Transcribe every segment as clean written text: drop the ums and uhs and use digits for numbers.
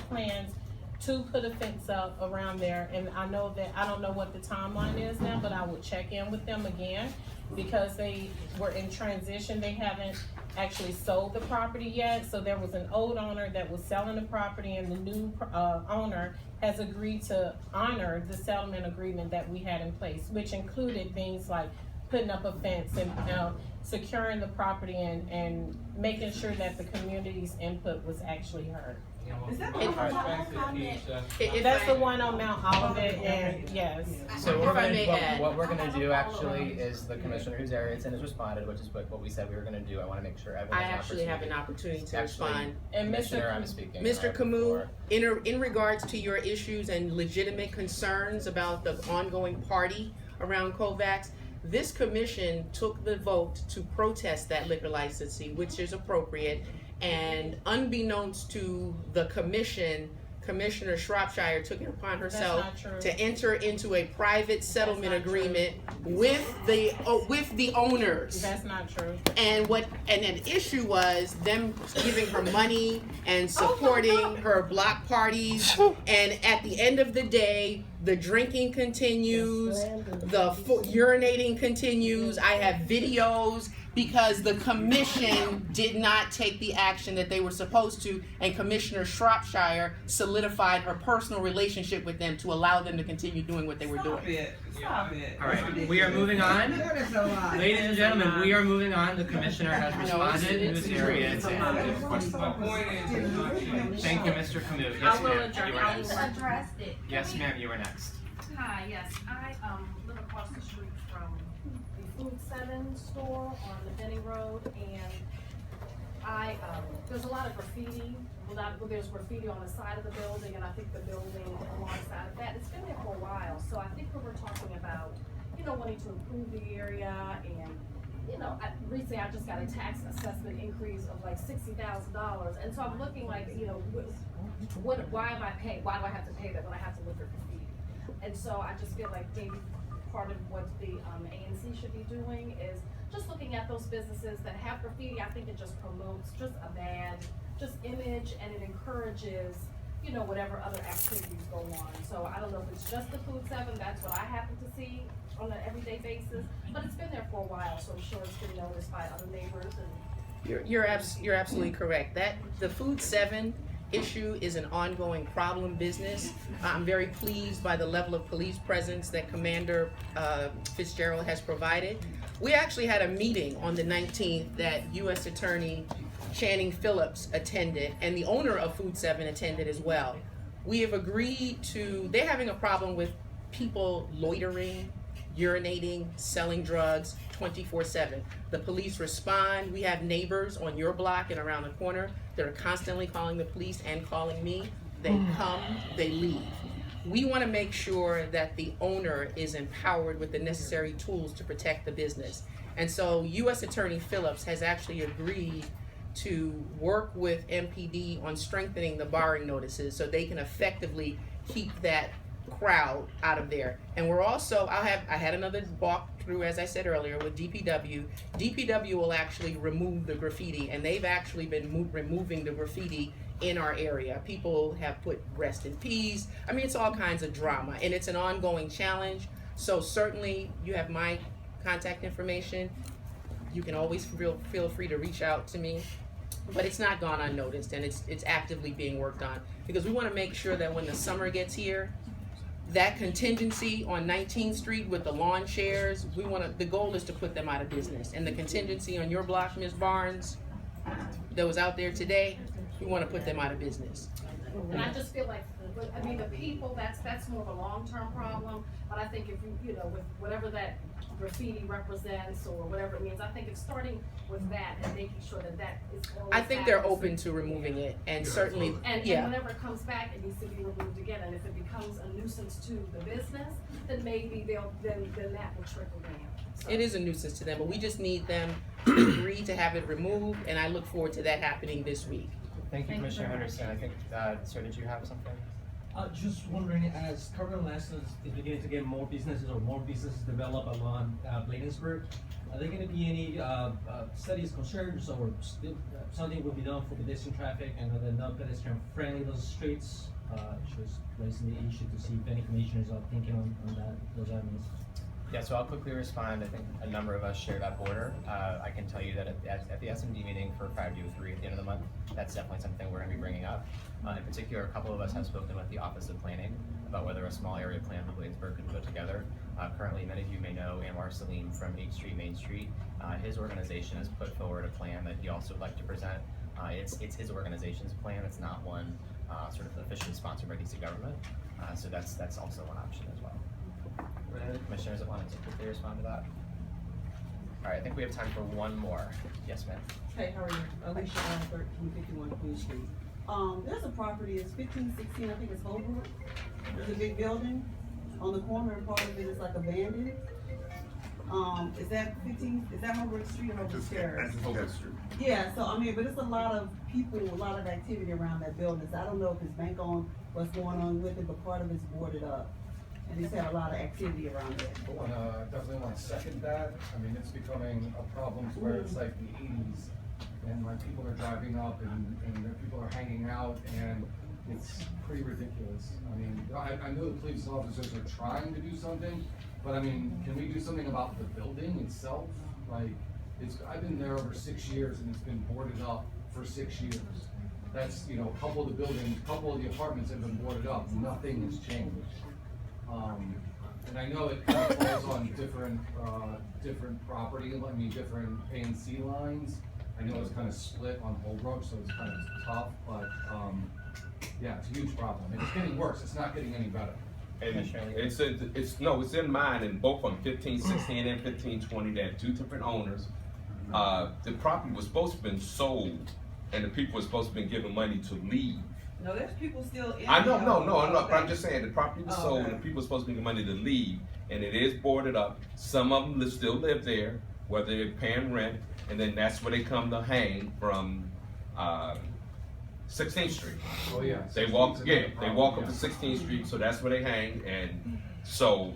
plans to put a fence up around there, and I know that, I don't know what the timeline is now, but I would check in with them again, because they were in transition. They haven't actually sold the property yet, so there was an old owner that was selling the property, and the new owner has agreed to honor the settlement agreement that we had in place, which included things like putting up a fence and securing the property and making sure that the community's input was actually heard. Is that the one on Mount Olivet? That's the one on Mount Olivet, and yes. So what we're gonna do actually is the commissioner whose area it's in has responded, which is what we said we were gonna do. I wanna make sure everyone I has actually have an opportunity to respond. And Commissioner, I'm speaking. Mr. Camus, in regards to your issues and legitimate concerns about the ongoing party around Kovacs, this commission took the vote to protest that liquor licensing, which is appropriate. And unbeknownst to the commission, Commissioner Shropshire took it upon herself to enter into a private settlement agreement with the owners. That's not true. And an issue was them giving her money and supporting her block parties. And at the end of the day, the drinking continues, the urinating continues. I have videos, because the commission did not take the action that they were supposed to, and Commissioner Shropshire solidified her personal relationship with them to allow them to continue doing what they were doing. Stop it. All right, we are moving on. Ladies and gentlemen, we are moving on. The commissioner has responded in this area. Thank you, Mr. Camus. Yes, ma'am, you are next. Addressed it. Yes, ma'am, you are next. Hi, yes, I live across the street from the Food 7 store on the Denny Road, and there's a lot of graffiti. There's graffiti on the side of the building, and I think the building alongside of that, it's been there for a while. So I think we were talking about, wanting to improve the area, and recently I just got a tax assessment increase of like $60,000, and so I'm looking like, why am I paying? Why do I have to pay that when I have to look at graffiti? And so I just feel like maybe part of what the ANC should be doing is just looking at those businesses that have graffiti. I think it just promotes just a bad image, and it encourages, whatever other activities go on. So I don't know if it's just the Food 7, that's what I happen to see on an everyday basis, but it's been there for a while, so I'm sure it's been noticed by other neighbors. And You're absolutely correct. That the Food 7 issue is an ongoing problem business. I'm very pleased by the level of police presence that Commander Fitzgerald has provided. We actually had a meeting on the 19th that U.S. Attorney Channing Phillips attended, and the owner of Food 7 attended as well. We have agreed to, they're having a problem with people loitering, urinating, selling drugs 24/7. The police respond. We have neighbors on your block and around the corner that are constantly calling the police and calling me. They come, they leave. We want to make sure that the owner is empowered with the necessary tools to protect the business. And so U.S. Attorney Phillips has actually agreed to work with MPD on strengthening the barring notices so they can effectively keep that crowd out of there. And we're also, I had another walk through, as I said earlier, with DPW. DPW will actually remove the graffiti, and they've actually been removing the graffiti in our area. People have put rest in peace. I mean, it's all kinds of drama, and it's an ongoing challenge. So certainly you have my contact information. You can always feel free to reach out to me. But it's not gone unnoticed, and it's actively being worked on, because we want to make sure that when the summer gets here, that contingency on 19th Street with the lawn chairs, the goal is to put them out of business. And the contingency on your block, Ms. Barnes, that was out there today, we want to put them out of business. And I just feel like, the people, that's more of a long-term problem, but I think if with whatever that graffiti represents or whatever it means, I think it's starting with that and making sure that is always I think they're open to removing it, and certainly, and whenever it comes back, it needs to be removed again, and if it becomes a nuisance to the business, then maybe then that will trickle down. So. It is a nuisance to them, but we just need them to agree to have it removed, and I look forward to that happening this week. Thank you, Commissioner Henderson. I think, sir, did you have something? Just wondering, as Carbon Lessons is beginning to get more businesses or more businesses develop along Bladensburg, are there going to be any studies, concerns, or something will be done for pedestrian traffic and other non-pedestrian friendly those streets? Just raising the issue to see if any commissioners are thinking on those avenues. Yeah, so I'll quickly respond. I think a number of us share that border. I can tell you that at the SMD meeting for 503 at the end of the month, that's definitely something we're going to be bringing up. In particular, a couple of us have spoken with the Office of Planning about whether a small area plan for Bladensburg could be put together. Currently, many of you may know Anwar Salim from 8th Street, Main Street. His organization has put forward a plan that he also would like to present. It's his organization's plan. It's not one sort of officially sponsored by DC government. So that's also one option as well. Are there any commissioners that wanted to quickly respond to that? All right, I think we have time for one more. Yes, ma'am. Hey, how are you? Alicia, 1351 Queen Street. There's a property, it's 1516, I think it's Holbrook. There's a big building on the corner, and part of it is like abandoned. Is that Holbrook Street or Holbrook Terrace? Holbrook Street. Yeah, so I mean, but it's a lot of people, a lot of activity around that building. So I don't know if it's bank on what's going on with it, but part of it's boarded up. And it's had a lot of activity around it. Definitely want to second that. I mean, it's becoming a problem to where it's like the 80s, and like people are driving up and people are hanging out, and it's pretty ridiculous. I mean, I know the police officers are trying to do something, but I mean, can we do something about the building itself? Like, I've been there over 6 years, and it's been boarded up for 6 years. That's, you know, a couple of the buildings, a couple of the apartments have been boarded up. Nothing has changed. And I know it kind of falls on different property, I mean, different ANC lines. I know it's kind of split on Holbrook, so it's kind of tough, but, yeah, it's a huge problem. And it's getting worse, it's not getting any better. And it's in mine, and both of them, 1516 and 1520, they had two different owners. The property was supposed to have been sold, and the people were supposed to have been given money to leave. No, there's people still in. I know, but I'm just saying the property was sold, okay. and the people were supposed to be given money to leave, and it is boarded up. Some of them still live there, whether they're paying rent, and then that's where they come to hang from 16th Street. Oh, yeah. They walk up to 16th Street, so that's where they hang, and so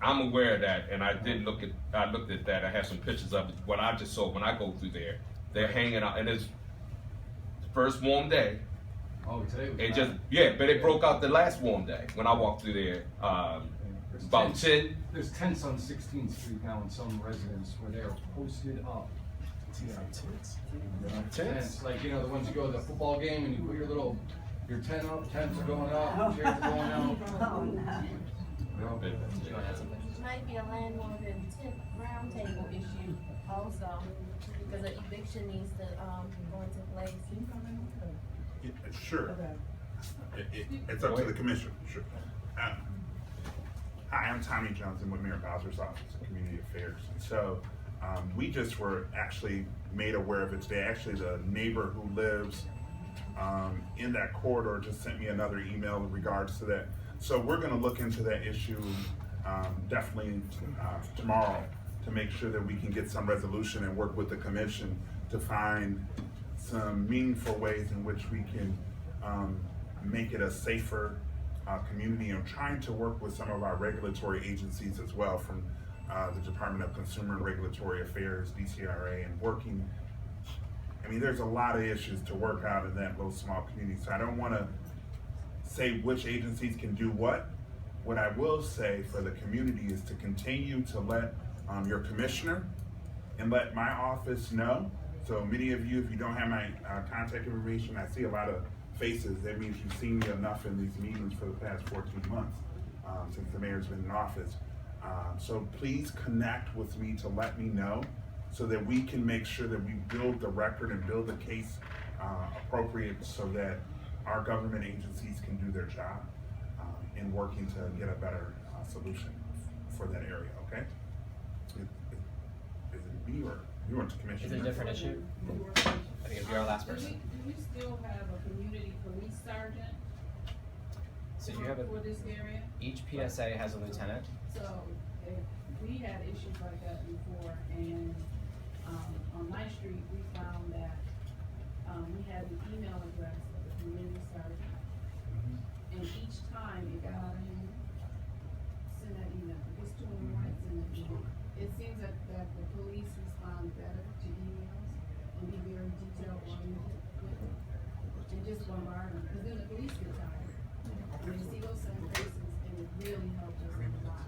I'm aware of that, and I looked at that. I have some pictures of it. What I just saw when I go through there, they're hanging out, and it's the first warm day. Oh, today was It bad. just, but it broke out the last warm day when I walked through there. About 10. There's tents on 16th Street now in some residents where they're posted up. Yeah. Tents, like, you know, the ones you go to the football game and you put your tent up, tents are going up, chairs are going out. Oh, no. Well, Did you want to add something? Might be a landlord and tip roundtable issue also, because an eviction needs to, go into place. Sure. It's up to the commission, sure. Hi, I'm Tommy Johnson with Mayor Bowser's Office of Community Affairs. And so we just were actually made aware of it today. Actually, the neighbor who lives in that corridor just sent me another email in regards to that. So we're gonna look into that issue definitely tomorrow to make sure that we can get some resolution and work with the commission to find some meaningful ways in which we can make it a safer community, and trying to work with some of our regulatory agencies as well, from the Department of Consumer and Regulatory Affairs, DCRA, and working. I mean, there's a lot of issues to work out in that little small community, so I don't want to say which agencies can do what. What I will say for the community is to continue to let your commissioner and let my office know. So many of you, if you don't have my contact information, I see a lot of faces. That means you've seen me enough in these meetings for the past 14 months since the mayor's been in office. So please connect with me to let me know so that we can make sure that we build the record and build the case appropriate so that our government agencies can do their job in working to get a better solution for that area, okay? Is it me or you want to commission? Is it a different issue? I think it'd be our last person. Do we still have a community police sergeant So you have for this area? each PSA has a lieutenant. So if we had issues like that before, and on my street, we found that we had the email address of the community sergeant, and each respond better to emails and be very detail oriented with it. And just bombard them, because then the police get tired. And they see those same faces, and it really helped us a lot.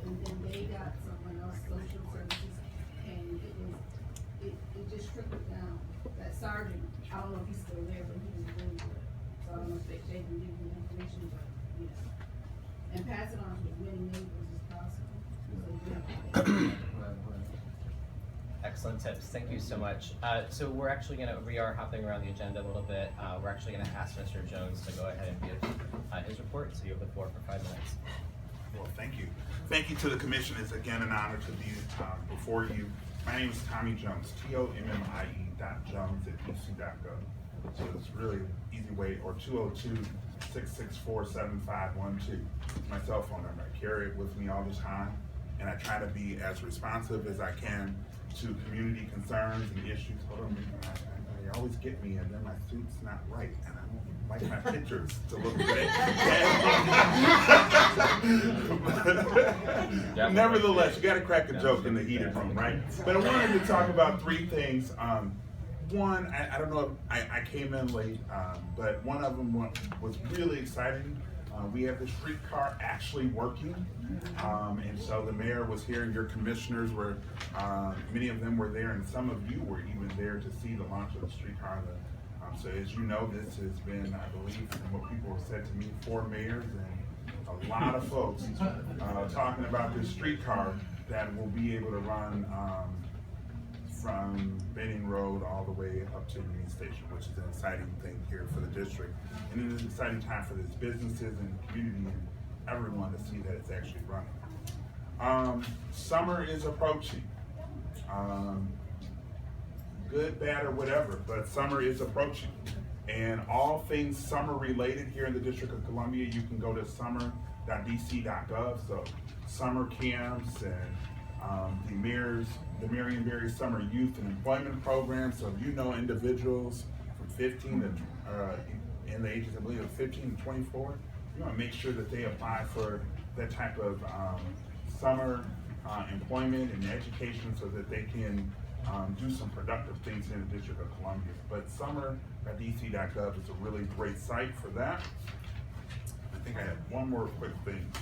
And then they got someone else, social services, and it just trickled down. That sergeant, I don't know if he's still there, but he was really good. So I don't know if they can give you information, but, you know. And pass it on to as many neighbors as possible. So, yeah. Excellent tips. Thank you so much. So we are hopping around the agenda a little bit. We're actually gonna ask Mr. Jones to go ahead and give his report. So you have the floor for 5 minutes. Well, thank you. Thank you to the commission. It's again an honor to be before you. My name is Tommy Jones, TOMMIE.Jones@dc.gov. So it's really easy way, or 202-664-7512. It's my cell phone number. I carry it with me all the time, and I try to be as responsive as I can to community concerns and issues. Hold on, they always get me, and then my suit's not right, and I don't like my pictures to look great. Nevertheless, you gotta crack a joke in the heated room, right? But I wanted to talk about 3 things. One, I don't know if I came in late, but one of them was really exciting. We have the streetcar actually working, and so the mayor was here, and your commissioners were, many of them were there, and some of you were even there to see the launch of the streetcar. So as you know, this has been, I believe, from what people have said to me, 4 mayors and a lot of folks talking about this streetcar that will be able to run from Benning Road all the way up to Union Station, which is an exciting thing here for the district. And it is an exciting time for these businesses and the community and everyone to see that it's actually running. Summer is approaching. Good, bad, or whatever, but summer is approaching. And all things summer related here in the District of Columbia, you can go to summer.dc.gov. So summer camps and the Marion Berry Summer Youth and Employment Program. So if you know individuals from 15 to, in the ages, I believe, of 15 to 24, you want to make sure that they apply for that type of summer employment and education so that they can do some productive things in the District of Columbia. But summer.dc.gov is a really great site for that. I think I have one more quick thing.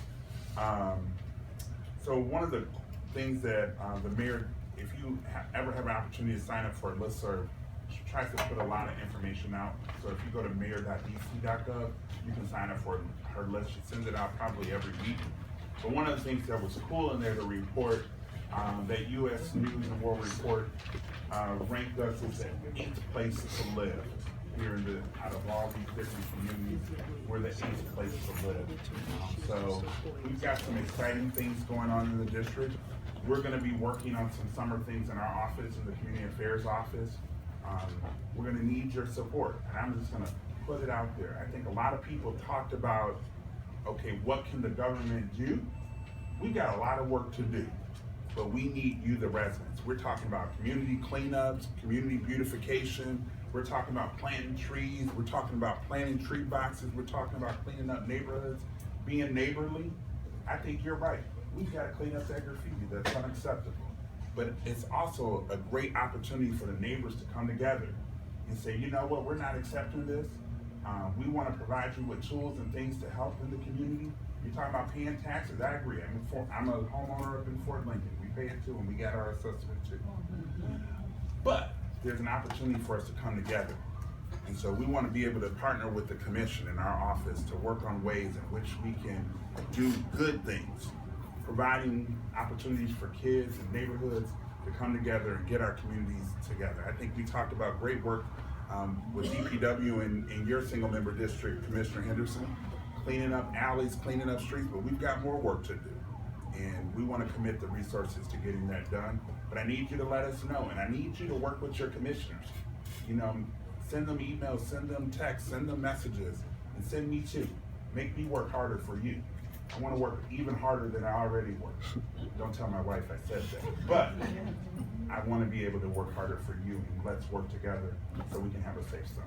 So one of the things that the mayor, if you ever have an opportunity to sign up for a listserv, she tries to put a lot of information out. So if you go to mayor.dc.gov, you can sign up for her list. She sends it out probably every week. But one of the things that was cool in there to report, that U.S. News and World Report ranked us as the 8th place to live here out of all these different communities. We're the 8th place to live. So we've got some exciting things going on in the district. We're going to be working on some summer things in our office, in the Community Affairs office. We're going to need your support, and I'm just going to put it out there. I think a lot of people talked about, okay, what can the government do? We got a lot of work to do, but we need you, the residents. We're talking about community cleanups, community beautification. We're talking about planting trees. We're talking about planting tree boxes. We're talking about cleaning up neighborhoods, being neighborly. I think you're right. We've got to clean up that graffiti. That's unacceptable. But it's also a great opportunity for the neighbors to come together and say, you know what, we're not accepting this. We want to provide you with tools and things to help in the community. You're talking about paying taxes. I agree. I'm a homeowner up in Fort Lincoln. We pay it too, and we got our assessment too. But there's an opportunity for us to come together. And so we want to be able to partner with the commission in our office to work on ways in which we can do good things, providing opportunities for kids and neighborhoods to come together and get our communities together. I think we talked about great work with DPW in your single member district, Commissioner Henderson, cleaning up alleys, cleaning up streets, but we've got more work to do. And we want to commit the resources to getting that done. But I need you to let us know, and I need you to work with your commissioners. You know, send them emails, send them texts, send them messages, and send me too. Make me work harder for you. I want to work even harder than I already work. Don't tell my wife I said that. But I want to be able to work harder for you, and let's work together so we can have a safe summer.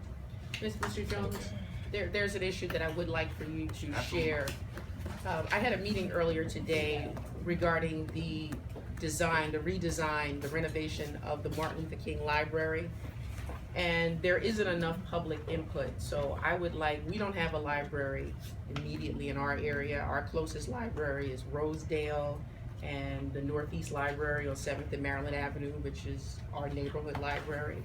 Mr. Jones, there's an issue that I would like for you to share. I had a meeting earlier today regarding the redesign, the renovation of the Martin Luther King Library. And there isn't enough public input, so I would like, we don't have a library immediately in our area. Our closest library is Rosedale and the Northeast Library on 7th and Maryland Avenue, which is our neighborhood library.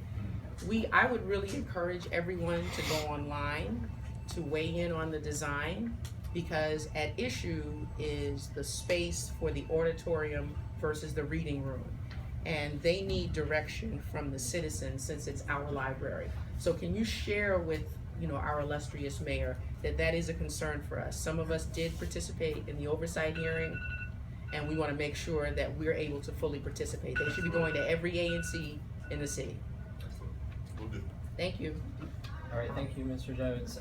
I would really encourage everyone to go online to weigh in on the design, because at issue is the space for the auditorium versus the reading room. And they need direction from the citizens since it's our library. So can you share with our illustrious mayor that is a concern for us? Some of us did participate in the oversight hearing, and we want to make sure that we're able to fully participate. They should be going to every ANC in the city. Will do. Thank you. All right, thank you, Mr. Jones.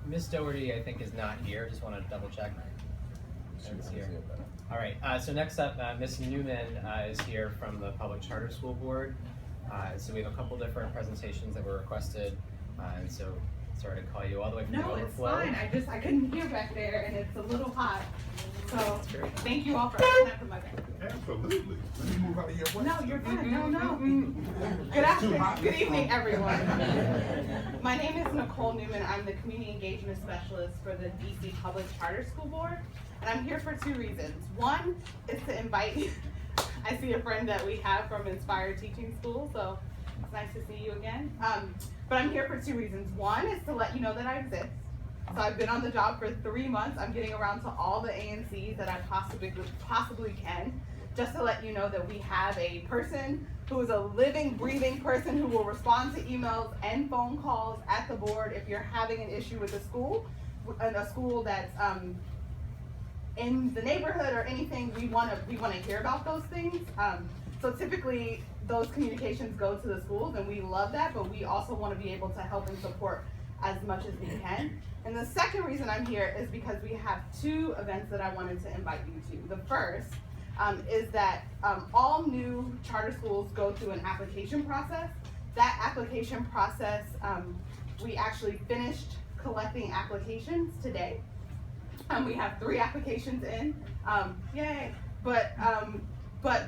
Ms. Doherty, I think, is not here. Just want to double check. She's here. All right, so next up, Ms. Newman is here from the Public Charter School Board. So we have a couple different presentations that were requested, and so sorry to call you all the way from the overflow. No, it's fine. I couldn't hear back there, and it's a little hot. So thank you all for asking that for my back. Absolutely. Let me move out of your way. No, you're fine. No. Good afternoon. Good evening, everyone. My name is Nicole Newman. I'm the Community Engagement Specialist for the DC Public Charter School Board. And I'm here for two reasons. One is to invite, I see a friend that we have from Inspired Teaching School, so it's nice to see you again. But I'm here for two reasons. One is to let you know that I exist. So I've been on the job for 3 months. I'm getting around to all the ANCs that I possibly can, just to let you know that we have a person who is a living, breathing person who will respond to emails and phone calls at the board if you're having an issue with a school that's in the neighborhood or anything. We want to hear about those things. So typically those communications go to the schools, and we love that, but we also want to be able to help and support as much as we can. And the second reason I'm here is because we have two events that I wanted to invite you to. The first is that all new charter schools go through an application process. That application process, we actually finished collecting applications today. We have 3 applications in, yay! But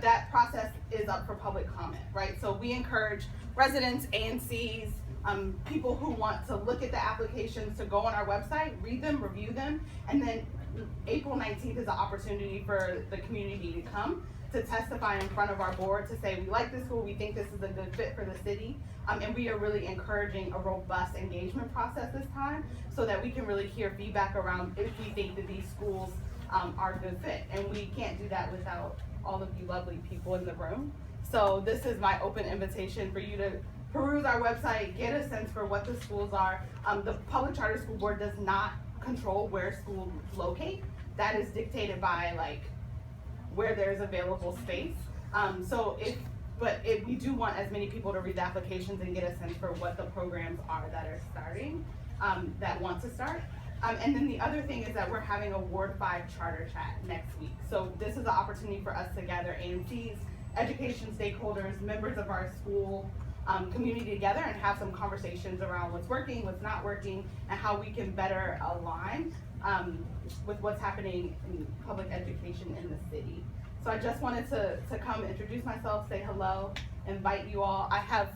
that process is up for public comment, right? So we encourage residents, ANCs, people who want to look at the applications to go on our website, read them, review them, and then April 19th is an opportunity for the community to come to testify in front of our board to say we like this school, we think this is a good fit for the city, and we are really encouraging a robust engagement process this time so that we can really hear feedback around if we think that these schools are a good fit. And we can't do that without all of you lovely people in the room. So this is my open invitation for you to peruse our website, get a sense for what the schools are. The Public Charter School Board does not control where schools locate. That is dictated by where there's available space. We do want as many people to read the applications and get a sense for what the programs are that are starting, that want to start. And then the other thing is that we're having a Ward 5 charter chat next week. So this is an opportunity for us to gather ANCs, education stakeholders, members of our school community together and have some conversations around what's working, what's not working, and how we can better align with what's happening in public education in the city. So I just wanted to come introduce myself, say hello, invite you all. I have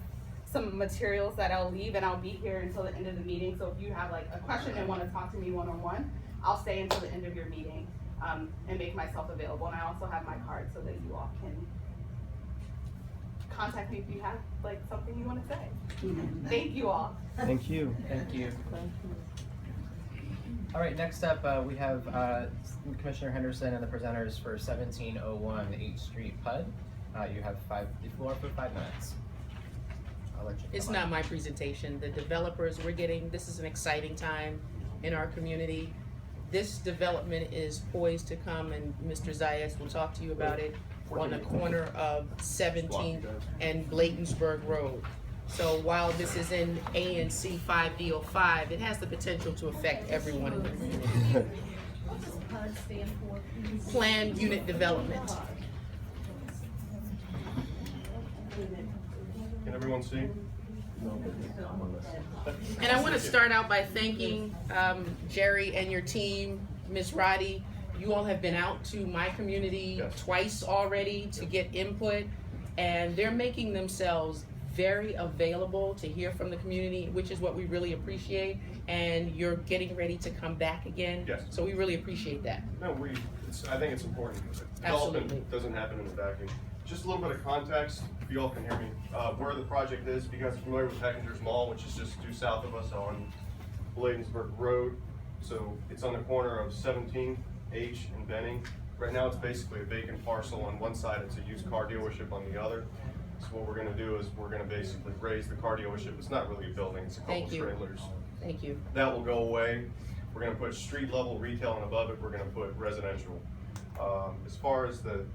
some materials that I'll leave, and I'll be here until the end of the meeting. So if you have a question and want to talk to me one-on-one, I'll stay until the end of your meeting and make myself available. And I also have my card so that you all can contact me if you have something you want to say. Thank you all. Thank you. Thank you. All right, next up we have Commissioner Henderson and the presenters for 1701 8th Street PUD. You have the floor for 5 minutes. I'll let you It's come not on. my presentation. The developers, this is an exciting time in our community. This development is poised to come, and Mr. Zayas will talk to you about it, on the corner of 17th and Bladensburg Road. So while this is in ANC 5D05, it has the potential to affect everyone in the community. What does PUD stand for? Planned Unit Development. Can everyone see? And I want to start out by thanking Jerry and your team, Ms. Roddy. You all have been out to my community Yes. twice already to get input, and they're making themselves very available to hear from the community, which is what we really appreciate. And you're getting ready to come back again. Yes. So we really appreciate that. No, I think it's important. Absolutely. Development doesn't happen in a vacuum. Just a little bit of context, if you all can hear me, where the project is. If you guys are familiar with Heckinger's Mall, which is just due south of us on Bladensburg Road. So it's on the corner of 17th, H, and Benning. Right now, it's basically a vacant parcel. On one side, it's a used car dealership on the other. So what we're gonna do is we're gonna basically raise the car dealership. It's not really a building, it's a couple Thank you. trailers. Thank you. That will go away. We're gonna put street level retail, and above it, we're gonna put residential. As far as the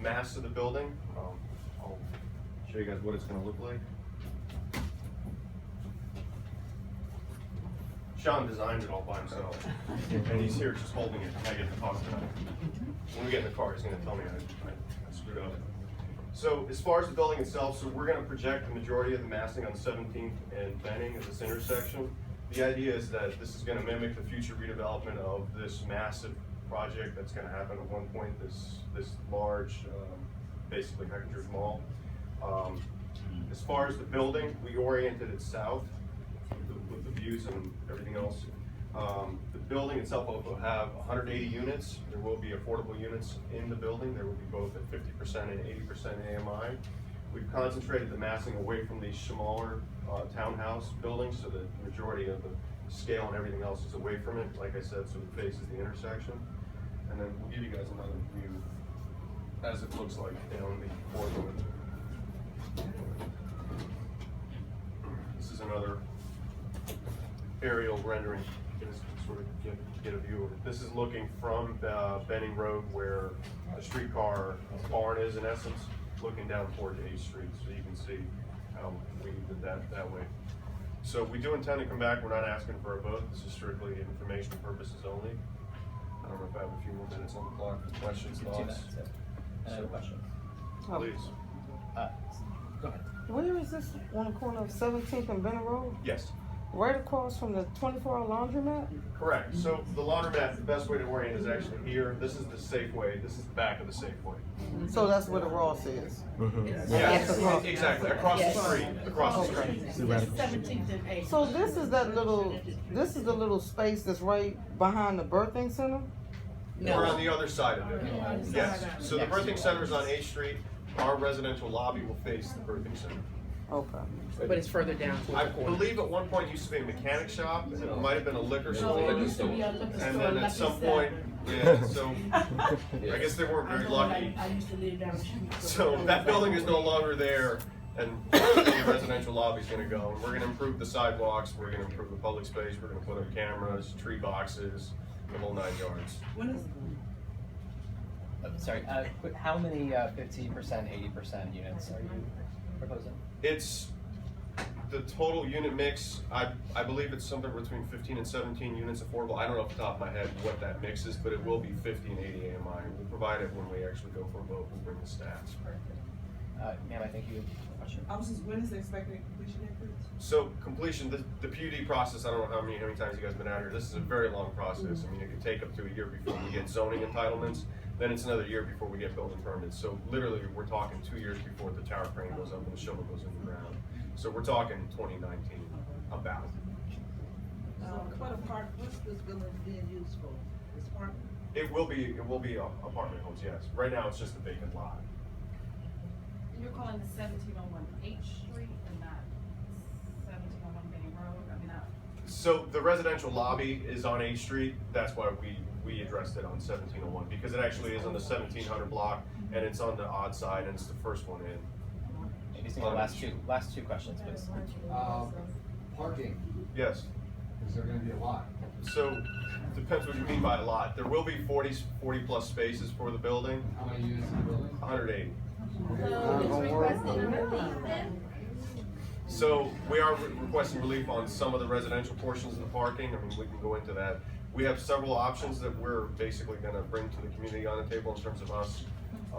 mass of the building, I'll show you guys what it's gonna look like. Sean designed it all by himself, and he's here just holding it, and I get to talk to him. When we get in the car, he's gonna tell me I screwed up. So as far as the building itself, so we're gonna project the majority of the massing on 17th and Benning at this intersection. The idea is that this is gonna mimic the future redevelopment of this massive project that's gonna happen at one point, this large, basically Heckinger's Mall. As far as the building, we oriented it south with the views and everything else. The building itself will have 180 units. There will be affordable units in the building. There will be both at 50% and 80% AMI. We've concentrated the massing away from these smaller townhouse buildings, so that the majority of the scale and everything else is away from it, like I said, so it faces the intersection. And then we'll give you guys another view as it looks like down the corridor. This is another aerial rendering. Just sort of get a view of it. This is looking from Benning Road, where a streetcar barn is, in essence, looking down towards H Street, so you can see how we did that way. So we do intend to come back. We're not asking for a vote. This is strictly informational purposes only. I don't know if I have a few more minutes on the clock for questions, 2 thoughts. minutes, yeah. I have a question. Please. Go ahead. Where is this on the corner of 17th and Benner Road? Yes. Right across from the 24-hour laundromat? Correct. So the laundromat, the best way to orient is actually here. This is the Safeway. This is the back of the Safeway. So that's where the Ross is? Yeah, exactly. Across the street. Across the street. 17th and 8th. So this is the little space that's right behind the birthing center? We're on the other side of it. Yes. So the birthing center is on H Street. Our residential lobby will face the birthing center. Okay. But it's further down towards I the corner. believe at one point it used to be a mechanic shop, and it might have been a liquor store. It used to be a liquor And store, then like at you some said. point, yeah, so I guess they weren't very lucky. I used to live down the street. So that building is no longer there, and the residential lobby's gonna go. And we're gonna improve the sidewalks, we're gonna improve the public space, we're gonna put up cameras, tree boxes, the whole 9 yards. When is, Sorry, how many 50%, 80% units are you proposing? It's the total unit mix. I believe it's somewhere between 15 and 17 units affordable. I don't know off the top of my head what that mix is, but it will be 50 and 80 AMI. We'll provide it when we actually go for a vote. We'll bring the stats. Ma'am, I think you have a question. I was just, when is the expected completion date for this? So completion, the PUD process, I don't know how many times you guys have been out here. This is a very long process. I mean, it could take up to a year before we get zoning entitlements. Then it's another year before we get building permits. So literally, we're talking 2 years before the tower crane goes up and the shovel goes in the ground. So we're talking 2019 about. What's this building being used for? This park? It will be apartment homes, yes. Right now, it's just a vacant lot. You're calling the 1701 H Street and not 1701 Benning Road? I mean, So the residential lobby is on H Street. That's why we addressed it on 1701, because it actually is on the 1700 block, and it's on the odd side, and it's the first one in. Maybe single last two questions, please. Parking, Yes. is there gonna be a lot? So depends what you mean by a lot. There will be 40 plus spaces for the building. How many units in the building? 180. So it's requested a relief then? So we are requesting relief on some of the residential portions of the parking. I mean, we can go into that. We have several options that we're basically gonna bring to the community on the table in terms of us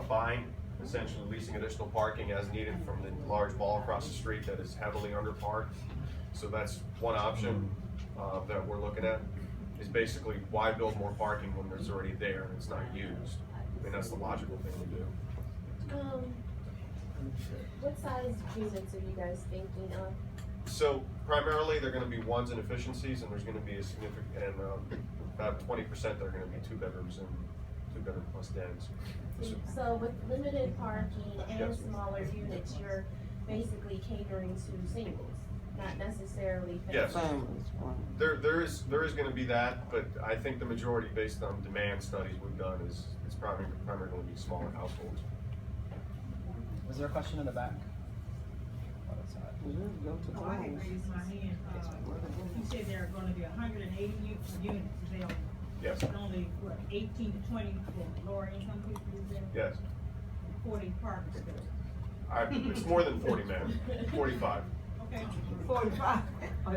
buying, essentially leasing additional parking as needed from the large mall across the street that is heavily underparked. So that's one option that we're looking at. is basically why build more parking when there's already there and it's not used? I mean, that's the logical thing to do. What size units are you guys thinking of? So primarily, they're gonna be ones and efficiencies, and there's gonna be a significant, and about 20% are gonna be 2 bedrooms and 2 bedroom plus dens. So with limited parking and Yes. smaller units, you're basically catering to singles, not necessarily Yes. families. There is gonna be that, but I think the majority, based on demand studies we've done, is it's primarily gonna be smaller households. Was there a question in the back? Oh, I had raised my hand. You said there are gonna be 180 units available. Yes. And only, what, 18 to 20 for lower income people, is there? Yes. 40 parking spaces. It's more than 40, ma'am. 45. Okay. 45. All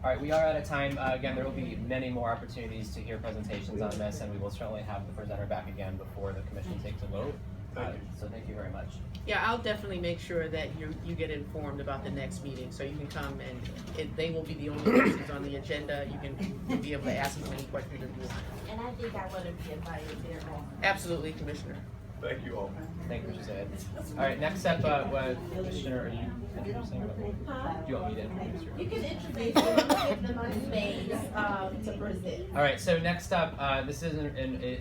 right, we are out of time. Again, there will be many more opportunities to hear presentations on this, and we will certainly have the presenter back again before the commission takes a vote. So thank you very much. Yeah, I'll definitely make sure that you get informed about the next meeting, so you can come and they will be the only persons on the agenda. You'll be able to ask them any questions that you want. And I think I want to be invited there also. Absolutely, Commissioner. Thank you all. Thank you, Mr. Ed. All right, next up, Commissioner, are you introducing? Huh? Do you want me to introduce you? You can introduce them, I'm gonna give them a space, to present. All right, so next up, this is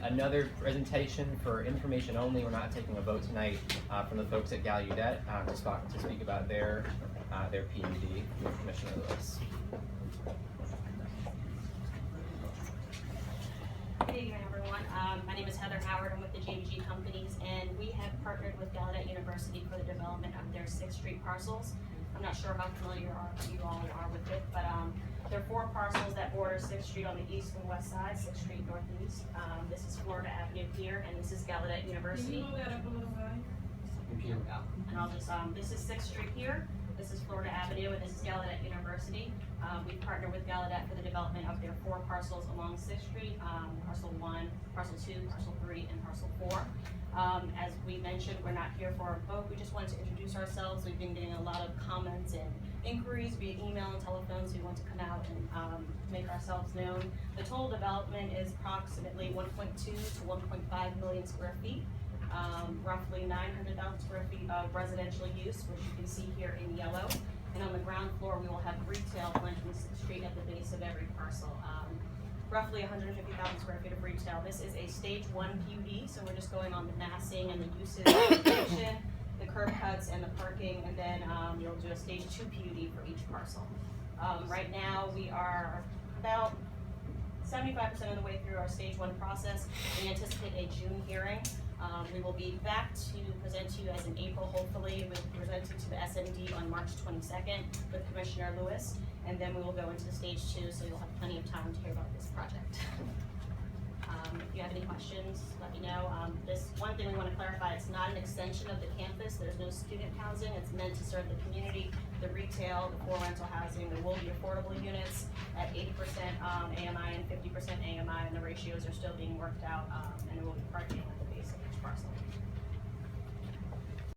another presentation for information only. We're not taking a vote tonight from the folks at Gallaudet to speak about their PUD with Commissioner Lewis. Good evening, everyone. My name is Heather Howard. I'm with the JBG Companies, and we have partnered with Gallaudet University for the development of their 6th Street parcels. I'm not sure how familiar you all are with it, but there are 4 parcels that border 6th Street on the east and west side, 6th Street northeast. This is Florida Avenue here, and this is Gallaudet University. Can you move that up a little bit? And I'll just, this is 6th Street here, this is Florida Avenue, and this is Gallaudet University. We partnered with Gallaudet for the development of their 4 parcels along 6th Street, parcel 1, parcel 2, parcel 3, and parcel 4. As we mentioned, we're not here for a vote, we just wanted to introduce ourselves. We've been getting a lot of comments and inquiries via email and telephones. We want to come out and make ourselves known. The total development is approximately 1.2 to 1.5 million square feet. Roughly 900,000 square feet of residential use, which you can see here in yellow. And on the ground floor, we will have retail flanking 6th Street at the base of every parcel. Roughly 150,000 square feet of retail. This is a stage 1 PUD, so we're just going on the massing and the uses, the curb cuts and the parking, and then you'll do a stage 2 PUD for each parcel. Right now, we are about 75% of the way through our stage 1 process. We anticipate a June hearing. We will be back to present to you as in April, hopefully. We'll present it to the SMD on March 22nd with Commissioner Lewis, and then we will go into the stage 2, so you'll have plenty of time to hear about this project. If you have any questions, let me know. This one thing we want to clarify, it's not an extension of the campus. There's no student housing. It's meant to serve the community, the retail, the core rental housing. There will be affordable units at 80% AMI and 50% AMI, and the ratios are still being worked out, and there will be parking at the base of each parcel.